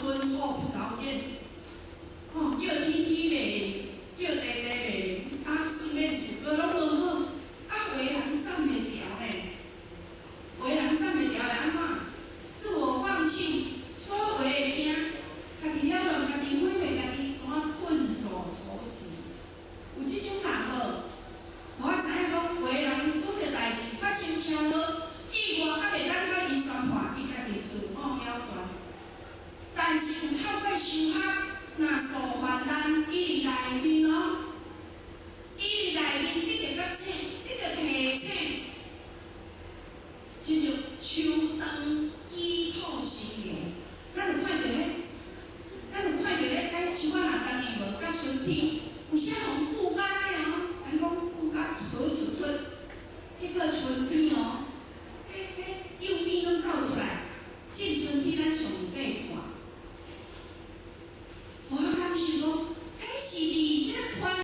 春后不着店，叫天天袂叫地地袂身边事歌拢无好，为人赞袂调呢？为人赞袂调会安怎？自我放弃，所有会惊，家己了断，家己毁灭，家己怎啊困锁愁情？有即种人无？我知影讲，为人拄着代志发生车祸，意外袂当甲伊宣判，伊家己自我了断。但是有透过修学，若所